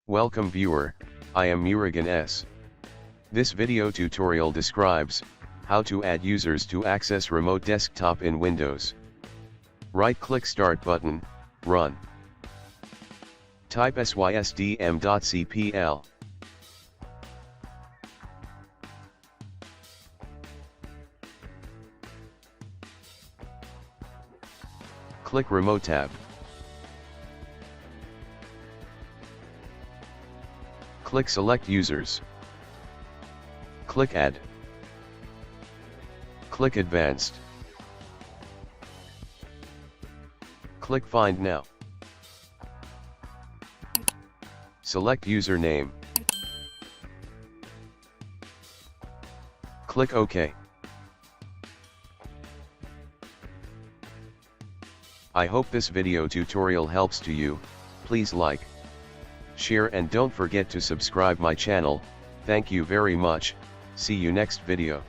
Welcome viewer, I am Murugan S. This video tutorial describes how to add users to access remote desktop in Windows. Right-click Start button, Run. Type sysdm.cpl. Click Remote tab. Click Select Users. Click Add. Click Advanced. Click Find Now. Select username. Click OK. I hope this video tutorial helps to you. Please like, share and don't forget to subscribe my channel. Thank you very much. See you next video.